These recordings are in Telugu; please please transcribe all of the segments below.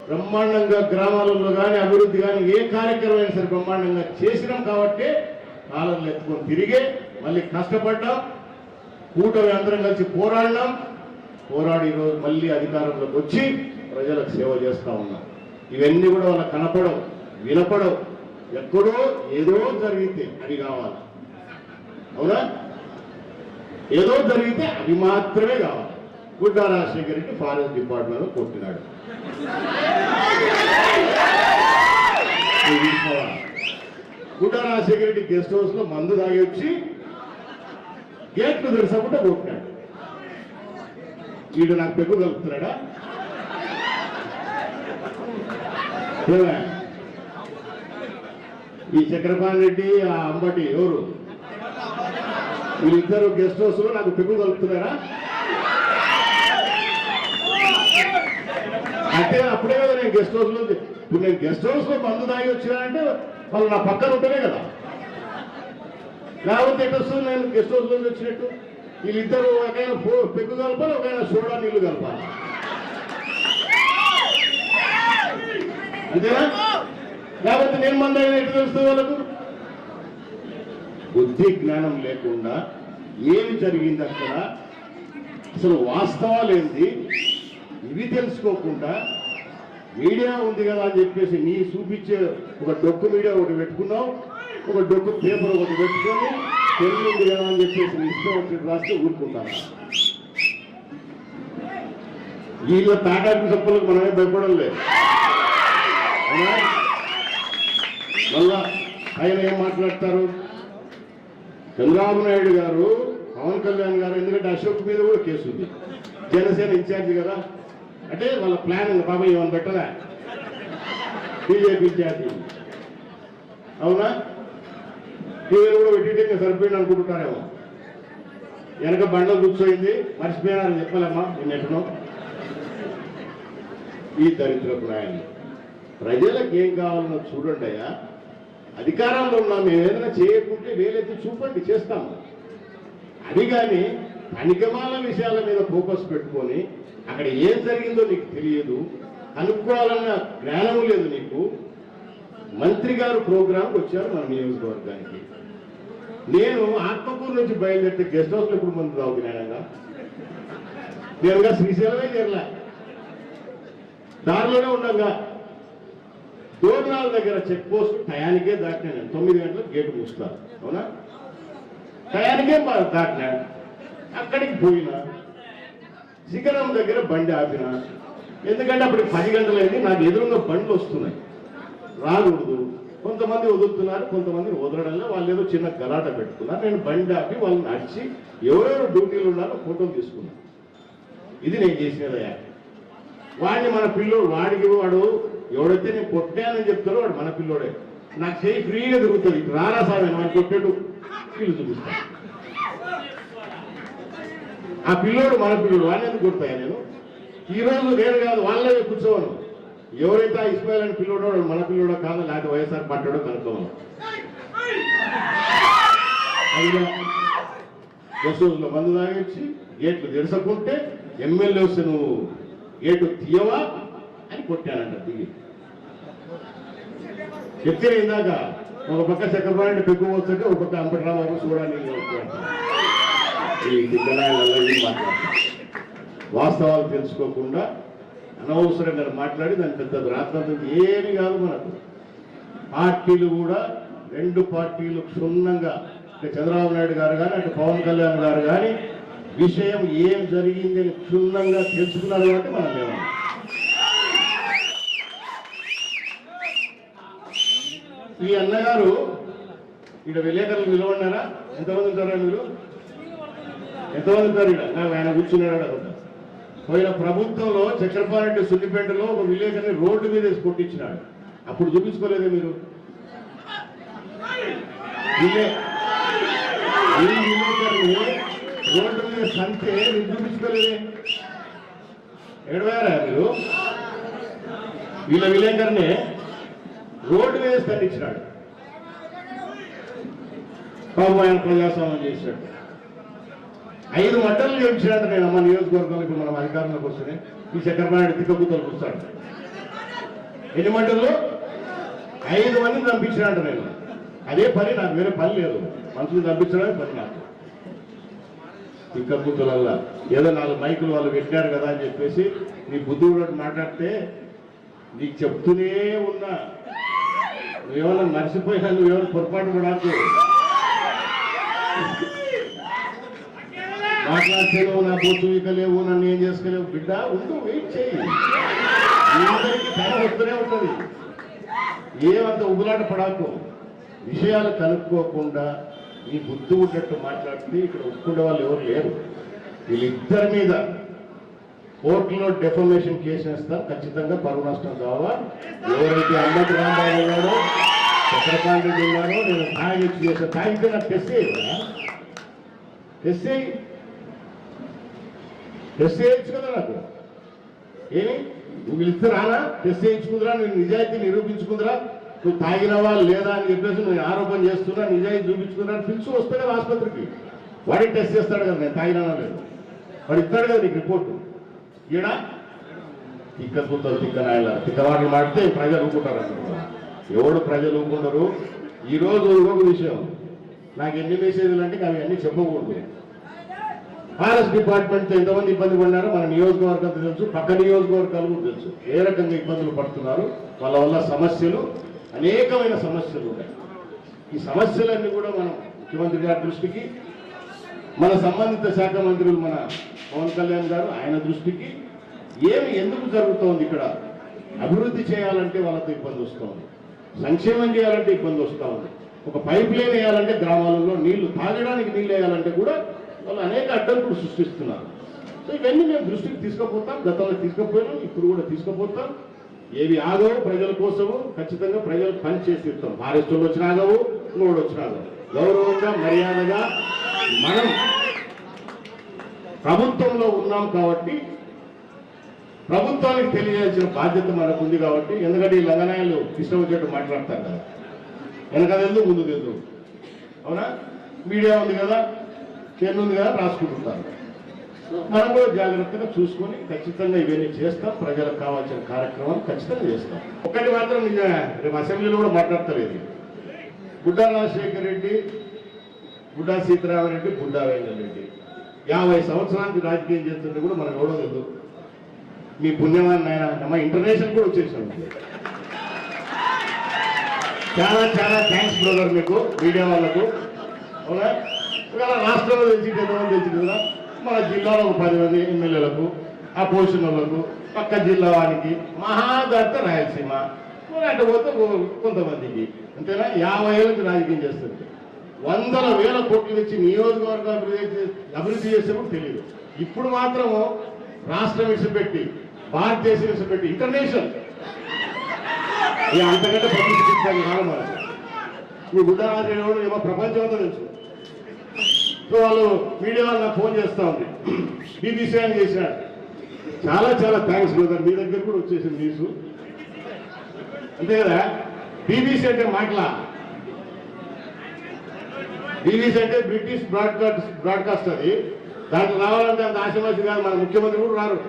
బ్రహ్మాండంగా గ్రామాలలో కానీ అభివృద్ధి కానీ ఏ కార్యక్రమం అయినా సరే బ్రహ్మాండంగా చేసినాం కాబట్టి కాలంలో ఎత్తుకొని తిరిగి మళ్ళీ కష్టపడ్డాం, కూటమి అందరం కలిసి పోరాడినాం, పోరాడి ఈరోజు మళ్ళీ అధికారంలోకి వచ్చి ప్రజలకు సేవ చేస్తూ ఉన్నాం. ఇవన్నీ కూడా వాళ్ళకి కనపడవు, వినపడవు. ఎక్కడో ఏదో జరిగితే అది కావాలి, అవునా? ఏదో జరిగితే అది మాత్రమే కావాలి. గుడ్డా రాజశేఖర రెడ్డి ఫారెస్ట్ డిపార్ట్మెంట్ కొట్టినాడు. గుడ్డా రాజశేఖర రెడ్డి గెస్ట్ హౌస్ లో మందు తాగి వచ్చి గేట్లు తెరసకుండా కొట్టినాడు. వీడు నాకు పెగ్గు కలుపుతున్నాడా? ఈ చక్రపాణి రెడ్డి ఆ అంబటి ఎవరు వీళ్ళిద్దరు గెస్ట్ హౌస్ లో నాకు పెగ్గు కలుపుతున్నారా? అంటే అప్పుడే కదా నేను గెస్ట్ హౌస్ లో, ఇప్పుడు నేను గెస్ట్ హౌస్ లో మందు తాగి వచ్చినానంటే వాళ్ళు నా పక్కన ఉంటేనే కదా, లేకపోతే ఎటు వస్తుంది నేను గెస్ట్ హౌస్ లో వచ్చినట్టు? వీళ్ళిద్దరు ఒకైనా పెగ్గు కలపాలి, ఒకైనా సోడా నీళ్లు కలపాలి, అంతేనా? లేకపోతే నేను మంది అయినా ఎటు తెలుస్తుంది వాళ్ళకు? బుద్ధి జ్ఞానం లేకుండా ఏమి జరిగింది అక్కడ, అసలు వాస్తవాలు ఏంటి ఇవి తెలుసుకోకుండా మీడియా ఉంది కదా అని చెప్పేసి నీ చూపించే ఒక డొక్కు మీడియా ఒకటి పెట్టుకున్నావు, ఒక డొక్కు పేపర్ ఒకటి పెట్టుకొని తెలుగు ఉంది కదా అని చెప్పేసి నీ ఇష్టం ఒకటి రాస్తే ఊరుకుంటాను. వీళ్ళ తాటాకు చెప్పులకు మనమే భయపడం లేదు. మళ్ళా ఆయన ఏం మాట్లాడతారు? చంద్రబాబు నాయుడు గారు, పవన్ కళ్యాణ్ గారు, ఎందుకంటే అశోక్ మీద కూడా కేసు ఉంది, జనసేన ఇన్ఛార్జి కదా, అంటే వాళ్ళ ప్లాన్ ఉంది. పాపం ఏమని పెట్టదా బీజేపీ ఇన్ఛార్జి, అవునా? టీవీలు కూడా పెట్టింటే సరిపోయింది అనుకుంటున్నారేమో. వెనక బండలు కూర్చోయింది, మర్చిపోయినారని చెప్పాలమ్మా నిన్నెట్టను. ఈ దరిద్రపు నాయన్ని ప్రజలకు ఏం కావాలన్నా చూడండి అయ్యా. అధికారంలో ఉన్నాం, మేము ఏదైనా చేయకుంటే వేలైతే చూపండి, చేస్తాము. అది కానీ అనిగమాల విషయాల మీద ఫోకస్ పెట్టుకొని అక్కడ ఏం జరిగిందో నీకు తెలియదు, కనుక్కోవాలన్న జ్ఞానం లేదు నీకు. మంత్రి గారు ప్రోగ్రాంకి వచ్చారు మన నియోజకవర్గానికి. నేను ఆత్మకూరు నుంచి బయలుదేరితే గెస్ట్ హౌస్లో ఇప్పుడు మంది తాగుతున్నాగా, నేనుగా శ్రీశైలమే చేరలే, దారిలోనే ఉండగా దోర్నాల దగ్గర చెక్ పోస్ట్ టయానికే దాటినా. నేను 9 గంటలకు గేటు మూస్తారు, అవునా? టయానికే దాటినా. అక్కడికి పోయినా శిఖరం దగ్గర బండి ఆపిన, ఎందుకంటే అప్పుడు 10 గంటలైంది. నాకు ఎదురుగా బండ్లు వస్తున్నాయి, రాకూడదు. కొంతమంది వదులుతున్నారు, కొంతమంది వదలడంలో వాళ్ళు ఏదో చిన్న గలాట పెట్టుకున్నారు. నేను బండి ఆపి వాళ్ళని నడిచి ఎవరెవరు డ్యూటీలు ఉన్నారో ఫోటోలు తీసుకున్నాను. ఇది నేను చేసినదయ్యా. వాడిని మన పిల్లోడు, వాడికి వాడు ఎవడైతే నేను కొట్టానని చెప్తాడో వాడు మన పిల్లోడే. నాకు చేయి ఫ్రీగా తిరుగుతుంది, రారా సామె వాడిని కొట్టాడు పిల్లు చూపిస్తాను. ఆ పిల్లోడు మన పిల్లోడు, వాడిని ఎందుకు కొడతాయా నేను? ఈరోజు నేను కాదు వాళ్ళే కూర్చోవను. ఎవరైతే ఆ ఇస్మాయిల్ అని పిల్లోడో మన పిల్లోడో కాదు, లేకపోతే వైఎస్ఆర్ పట్టాడో కనుక్కోవాలి. అయినా గెస్ట్ హౌస్లో మందు తాగొచ్చి గేట్లు తెరసకుంటే ఎమ్మెల్యే వస్తే నువ్వు గేటు తీయవా అని కొట్టానంట. దిగి చెప్తే ఇందాక ఒక పక్క చక్రపాణి పెగ్గు వస్తుంటే ఒక పక్క అంబటరాబాబు చూడడానికి ఈ దిగ్గరాయలలో మాట్లాడతారు. వాస్తవాలు తెలుసుకోకుండా అనవసరంగా మాట్లాడి దాని పెద్ద రాత్రంతో ఏమి కాదు. మనకు పార్టీలు కూడా 2 పార్టీలు క్షుణ్ణంగా, చంద్రబాబు నాయుడు గారు కానీ అటు పవన్ కళ్యాణ్ గారు కానీ విషయం ఏం జరిగింది అని క్షుణ్ణంగా తెలుసుకున్నారు కాబట్టి మనం మేము ఈ అన్నగారు ఇక్కడ విలేకరులు నిలబడినారా? ఎంతమంది ఉంటారా మీరు? ఎంతమంది ఉంటారు ఇక్కడ? ఆయన కూర్చున్నాడు. పోయిన ప్రభుత్వంలో చక్రపాణి సున్నిపేటలో ఒక విలేకరిని రోడ్డు మీద వేసి కొట్టించినాడు. అప్పుడు చూపించుకోలేదే మీరు? విలేకరిని రోడ్డు మీద సంతే మీరు చూపించుకోలేదే? ఎడవారా మీరు? వీళ్ళ విలేకరిని రోడ్డు మీద స్పందించినాడు. పాపం ఆయన ప్రజాస్వామ్యం చేశాడు. 5 మట్టలు చేయించినట్టు నేను అమ్మ నియోజకవర్గంలో ఇప్పుడు మనం అధికారంలోకి వస్తుంది ఈ చక్రపాణి తిక్కబుద్ధలు కూర్చాడు. ఎన్ని మంటల్లో 5 మందిని చంపించానంట నేను. అదే పని, నాకు వేరే పని లేదు. మనుషులు చంపించడమే పని నాకు. ఇక్కడ కూతురల్లా ఏదో 4 మైకులు వాళ్ళు పెట్టారు కదా అని చెప్పేసి నీ బుద్ధి కూడా మాట్లాడితే నీకు చెప్తూనే ఉన్నా. నువ్వేమన్నా మర్చిపోయినా, నువ్వేమన్నా పొరపాటు కూడా మాట్లాడితేలేవు, నా బొత్తు ఇకలేవు, నన్ను ఏం చేసుకోలేవు. బిడ్డ ఉండు, వెయిట్ చేయి. అందరికీ తన వస్తూనే ఉంటుంది. ఏమంత ఉగులాట పడాకు. విషయాలు కనుక్కోకుండా ఈ బుద్ధి ఉన్నట్టు మాట్లాడితే ఇక్కడ ఒప్పుకునే వాళ్ళు ఎవరు లేరు. వీళ్ళిద్దరి మీద కోర్టులో డెఫమేషన్ కేసు వేస్తారు. ఖచ్చితంగా పరువు నష్టం కావాలా. ఎవరైతే అన్నటి రాంబాబు ఉన్నాడో, చక్రపాణి రెడ్డి ఉన్నాడో, నేను తాగి చేసిన తాగితే నాకు టెస్ట్ చేయొచ్చు కదా. నాకు ఏమి నువ్వు ఇస్తే రానా? టెస్ట్ చేయించుకుందిరా, నేను నిజాయితీ నిరూపించుకుందిరా, నువ్వు తాగినవా లేదా అని చెప్పేసి నేను ఆరోపణ చేస్తున్నా, నిజాయితీ చూపించుకున్నా పిలుచు వస్తే కదా ఆసుపత్రికి. వాడికి టెస్ట్ చేస్తాడు కదా నేను తాగినా లేదు. వాడు ఇస్తాడు కదా నీకు రిపోర్టు. ఈడ తిక్కనాయల తిక్కవాటలు మాడితే ప్రజలు ఊరుకుంటారు అనుకుంటారు. ఎవడు ప్రజలు ఊరుకుంటారు? ఈరోజు ఇంకొక విషయం, నాకు ఎన్ని మెసేజ్లు అంటే అవి అన్నీ చెప్పకూడదు. ఫారెస్ట్ డిపార్ట్మెంట్తో ఎంతమంది ఇబ్బంది పడినారో మన నియోజకవర్గంతో తెలుసు, పక్క నియోజకవర్గాలు కూడా తెలుసు. ఏ రకంగా ఇబ్బందులు పడుతున్నారు, వాళ్ళ వల్ల సమస్యలు, అనేకమైన సమస్యలు ఉన్నాయి. ఈ సమస్యలన్నీ కూడా మనం ముఖ్యమంత్రి గారి దృష్టికి, మన సంబంధిత శాఖ మంత్రులు మన పవన్ కళ్యాణ్ గారు ఆయన దృష్టికి, ఎందుకు జరుగుతోంది ఇక్కడ, అభివృద్ధి చేయాలంటే వాళ్ళతో ఇబ్బంది వస్తుంది, సంక్షేమం చేయాలంటే ఇబ్బంది వస్తూ ఉంది, ఒక పైప్ లైన్ వేయాలంటే గ్రామాలలో నీళ్లు తాగడానికి నీళ్ళు వేయాలంటే కూడా వాళ్ళు అనేక అడ్డంకులు సృష్టిస్తున్నారు. సో ఇవన్నీ మేము దృష్టికి తీసుకుపోతాం. గతంలో తీసుకుపోయినాం, ఇప్పుడు కూడా తీసుకుపోతాం. ఏవి ఆగవు ప్రజల కోసము ఖచ్చితంగా ప్రజలు పని చేసి ఇస్తాం. ఫారెస్ట్ వాళ్ళు వచ్చిన ఆగవు, ఇంకోటి వచ్చిన ఆగవు. గౌరవంగా మర్యాదగా మనం ప్రభుత్వంలో ఉన్నాం కాబట్టి ప్రభుత్వానికి తెలియజేయాల్సిన బాధ్యత మనకు ఉంది కాబట్టి. ఎందుకంటే ఈ లంగనాయలు ఇష్టం వచ్చేట్టు మాట్లాడతారు కదా, వెనకదెందు ముందు తెలుసు. అవునా? మీడియా ఉంది కదా, పేర్లు ఉంది కదా, రాసుకుంటుంటారు. మనం కూడా జాగ్రత్తగా చూసుకొని ఖచ్చితంగా ఇవన్నీ చేస్తాం. ప్రజలకు కావాల్సిన కార్యక్రమాలు ఖచ్చితంగా చేస్తాం. ఒకటి మాత్రం రేపు అసెంబ్లీలో కూడా మాట్లాడతలేదు. బుడ్డా రాజశేఖర రెడ్డి, బుడ్డా సీతారామరెడ్డి, బుడ్డా వెంకటరెడ్డి 50 సంవత్సరానికి రాజకీయం చేస్తుంటే కూడా మనకు ఎవడో లేదు. మీ పుణ్యమాన్ని ఆయన మా ఇంటర్నేషనల్ కూడా వచ్చేసాం. చాలా చాలా థ్యాంక్స్ బ్రదర్ మీకు, మీడియా వాళ్ళకు. అవునా? ఇవాళ రాష్ట్రంలో తెలిసి ఎంతమంది తెలిసింది కదా, మన జిల్లాలో ఒక 10 మంది ఎమ్మెల్యేలకు, ఆ పొజిషన్లకు, పక్క జిల్లా వారికి, మహాదత్త రాయలసీమ అటు పోతే కొంతమందికి. అంతేనా? 50 ఏళ్ళకి రాజకీయం చేస్తుంది. 100,000 కోట్లు తెచ్చి నియోజకవర్గ అభివృద్ధి చేసేప్పుడు తెలియదు. ఇప్పుడు మాత్రం రాష్ట్రం విడిచిపెట్టి, భారతదేశం విడిచిపెట్టి ఇంటర్నేషనల్ అంతకంటే ప్రతిష్ఠించాలి కాదు మనకు. ఈ బుడ్డరాజు ఏమో ప్రపంచం అంతా తెలుసు. సో వాళ్ళు మీడియా వాళ్ళు నాకు ఫోన్ చేస్తూ ఉంది, బీబీసీ అని చేసినాడు. చాలా చాలా థ్యాంక్స్ బ్రదర్, మీ దగ్గర కూడా వచ్చేసింది న్యూస్. అంతే కదా? బీబీసీ అంటే మాటలా, బీబీసీ అంటే బ్రిటిష్ బ్రాడ్కాస్ట్ అది. దాంట్లో రావాలంటే అంత ఆశమాసి కాదు, మన ముఖ్యమంత్రి కూడా రారు.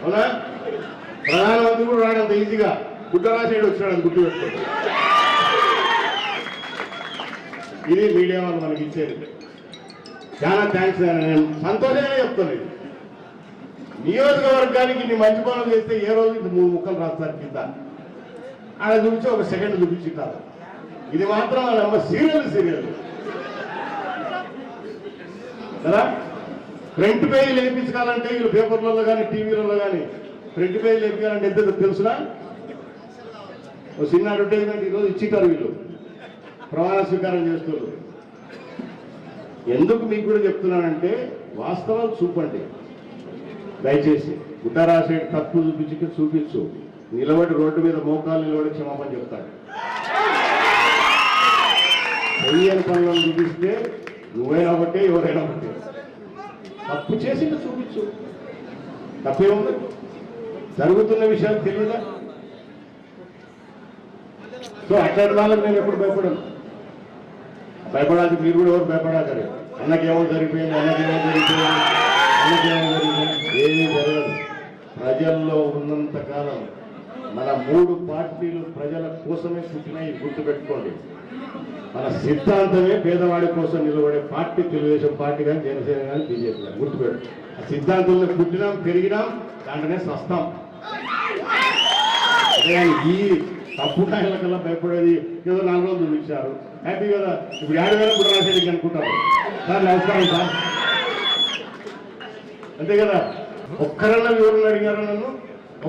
అవునా? ప్రధానమంత్రి కూడా రాడు అంత ఈజీగా. గుడ్డరాజేడు వచ్చినాడు, అది గుర్తుపెట్టుకోండి. ఇది మీడియా వాళ్ళు మనకి ఇచ్చేది. చాలా థ్యాంక్స్. నేను సంతోషంగా చెప్తాను. ఇది నియోజకవర్గానికి ఇన్ని మంచి పనులు చేస్తే ఏ రోజు 3 ముక్కలు రాస్తారు కింద. ఆడ చూపించి ఒక సెకండ్ చూపించి కాదు. ఇది మాత్రం వాళ్ళ సీరియల్ కదా. ఫ్రంట్ పేజీలు వేయించాలంటే వీళ్ళు పేపర్లలో కానీ టీవీలలో కానీ ఫ్రంట్ పేజీలు వేయించాలంటే ఎంత తెలుసునా? ఒక చిన్న అడ్వర్టైజ్మెంట్ ఈరోజు ఇచ్చిటారు వీళ్ళు, ప్రమాణ స్వీకారం చేస్తున్నారు. ఎందుకు మీకు కూడా చెప్తున్నానంటే వాస్తవాలు చూపండి దయచేసి. గుట్టరాశేడు తప్పు చూపించు, నిలబడి రోడ్డు మీద మోకాలు నిలబడి క్షమాపణ చెప్తాడు. చెయ్యని పనులను చూపిస్తే నువ్వైనా ఒకటే, ఎవరైనా ఒకటే. తప్పు చేసి చూపించు, తప్పేముంది? జరుగుతున్న విషయాలు తెలియదా? సో అట్లాంటి వాళ్ళకి నేను ఎప్పుడు భయపడను. భయపడాలి మీరు కూడా, ఎవరు భయపడాలి. అన్నకేమో జరిగిపోయింది, అన్నకేమో జరిగిపోయింది, అన్నకేమో జరిగిపోయింది, ఏమీ జరగదు. ప్రజల్లో ఉన్నంత కాలం మన 3 పార్టీలు ప్రజల కోసమే పుట్టినాయి, గుర్తుపెట్టుకోండి. మన సిద్ధాంతమే పేదవాడి కోసం నిలబడే పార్టీ తెలుగుదేశం పార్టీ కానీ, జనసేన కానీ, బీజేపీ కానీ, గుర్తుపెట్టు. ఆ సిద్ధాంతంలో పుట్టినాం, పెరిగినాం, దాంట్లోనే సస్తాం. ఈ తప్పు కాయల కల్లా భయపడేది ఏదో 4 రోజులు చూపించారు, హ్యాపీ కదా. ఇప్పుడు 7,000 కూడా రాసేది అనుకుంటారు. సార్ నమస్కారం సార్, అంతే కదా. ఒక్కరన్నా వివరణ అడిగారా నన్ను?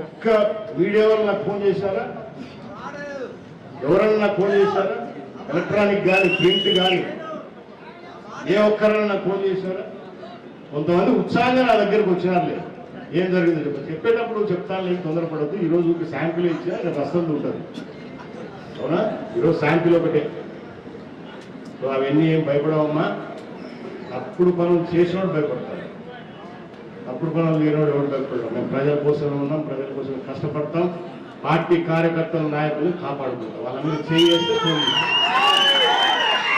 ఒక్క మీడియా వాళ్ళు నాకు ఫోన్ చేశారా? ఎవరన్నా నాకు ఫోన్ చేశారా? ఎలక్ట్రానిక్ కానీ, ప్రింట్ కానీ ఏ ఒక్కరన్నా నాకు ఫోన్ చేశారా? కొంతమంది ఉత్సాహంగా నా దగ్గరకు వచ్చినారులే, ఏం జరిగిందో చెప్పేటప్పుడు చెప్తాను, ఏం తొందరపడద్దు. ఈరోజు శాంపిల్ ఇచ్చా, రేపు వస్తుంది ఉంటుంది, అవునా? ఈరోజు శాంపిల్ ఒకటే. సో అవన్నీ ఏం భయపడవమ్మా. తప్పుడు పనులు చేసినోడు భయపడతారు, తప్పుడు పనులు లేనివాడు ఎవరు భయపడతాం. మేము ప్రజల కోసం ఉన్నాం, ప్రజల కోసం కష్టపడతాం, పార్టీ కార్యకర్తల నాయకులను కాపాడుకుంటాం. వాళ్ళ మీద చేస్తే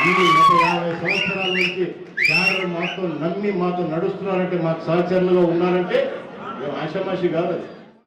ఈ 150 సంవత్సరాల నుంచి క్యాడర్ మాతో నమ్మి మాతో నడుస్తున్నారంటే, మాకు సహచరులుగా ఉన్నారంటే మేము ఆషామాషి కాదు అది.